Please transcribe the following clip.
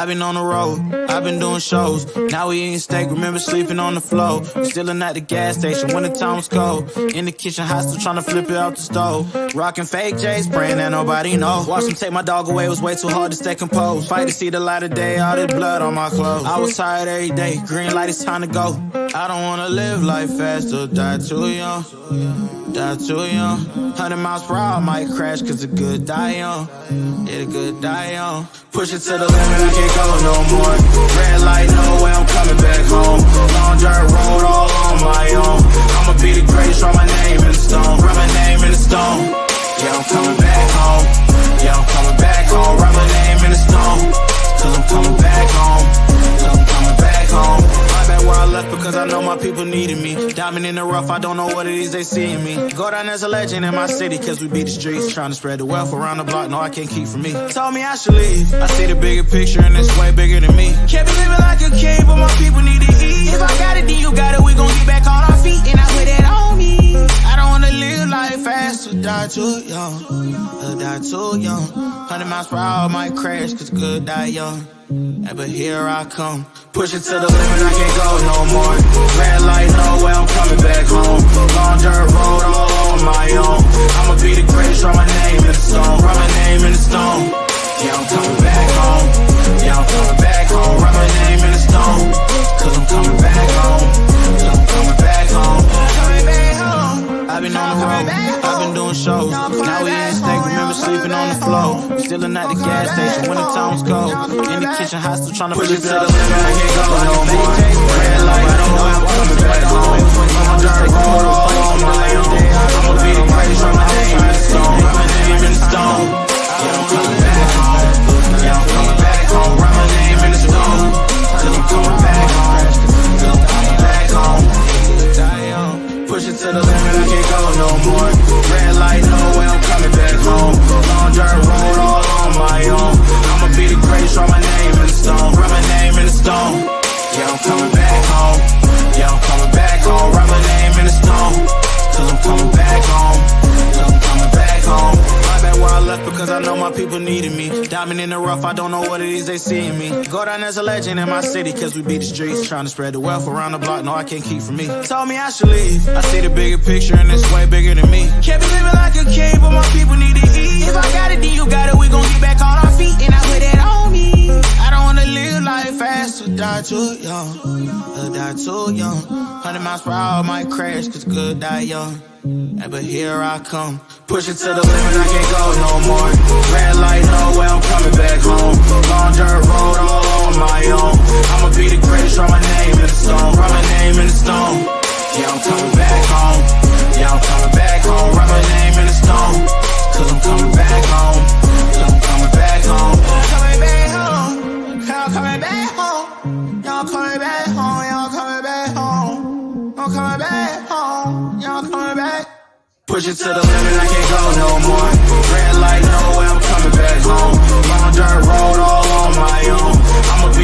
I've been on the road, I've been doing shows. Now we eating steak, remember sleeping on the floor. We stealing at the gas station when the time was cold. In the kitchen, hot still trying to flip it out the stove. Rocking fake J's, praying that nobody know. Watch them take my dog away, it was way too hard to stay composed. Fight to see the light of day, all this blood on my clothes. I was tired every day, green light, it's time to go. I don't wanna live life fast or die too young. Die too young. 100 miles per hour, I might crash cause the good die young. Yeah, the good die young. Push it to the limit, I can't go no more. Red light, no way, I'm coming back home. Long dirt road, all on my own. I'ma be the greatest, write my name in the stone. Write my name in the stone. Yeah, I'm coming back home. Yeah, I'm coming back home. Write my name in the stone. Cause I'm coming back home. Cause I'm coming back home. I'm back where I left because I know my people needed me. Diamond in the rough, I don't know what it is they see in me. Go down as a legend in my city cause we beat the streets. Trying to spread the wealth around the block, no I can't keep from me. Told me I should leave, I see the bigger picture and it's way bigger than me. Can't be living like a king, but my people need to eat. If I got it, then you got it, we gon' get back on our feet. And I put that on me. I don't wanna live life fast or die too young. Or die too young. 100 miles per hour, might crash cause good die young. Yeah, but here I come. Push it to the limit, I can't go no more. Red light, no way, I'm coming back home. Long dirt road, all on my own. I'ma be the greatest, write my name in the stone. Write my name in the stone. Yeah, I'm coming back home. Yeah, I'm coming back home. Write my name in the stone. Cause I'm coming back home. Cause I'm coming back home. Coming back home. I've been on the road, I've been doing shows. Now we eating steak, remember sleeping on the floor. Stealing at the gas station when the time was cold. In the kitchen, hot still trying to push it to the limit. I can't go no more. Red light, I know I'm coming back home. I'm dirt road, all on my own. I'ma be the greatest, write my name in the stone. Write my name in the stone. Yeah, I'm coming back home. Yeah, I'm coming back home. Write my name in the stone. Cause I'm coming back home. Cause I'm coming back home. Push it to the limit, I can't go no more. Red light, no way, I'm coming back home. Long dirt road, all on my own. I'ma be the greatest, write my name in the stone. Write my name in the stone. Yeah, I'm coming back home. Yeah, I'm coming back home. Write my name in the stone. Cause I'm coming back home. Cause I'm coming back home. I'm back where I left because I know my people needed me. Diamond in the rough, I don't know what it is they see in me. Go down as a legend in my city cause we beat the streets. Trying to spread the wealth around the block, no I can't keep from me. Told me I should leave, I see the bigger picture and it's way bigger than me. Can't be living like a king, but my people need to eat. If I got it, then you got it, we gon' get back on our feet. And I put that on me. I don't wanna live life fast or die too young. Or die too young. 100 miles per hour, might crash cause good die young. Yeah, but here I come. Push it to the limit, I can't go no more. Red light, no way, I'm coming back home. Long dirt road, all on my own. I'ma be the greatest, write my name in the stone. Write my name in the stone. Yeah, I'm coming back home. Yeah, I'm coming back home. Write my name in the stone. Cause I'm coming back home. Cause I'm coming back home. Coming back home. Y'all coming back home. Y'all coming back home. Y'all coming back home. I'm coming back home. Y'all coming back. Push it to the limit, I can't go no more. Red light, no way, I'm coming back home. Long dirt road, all on my own. I'ma be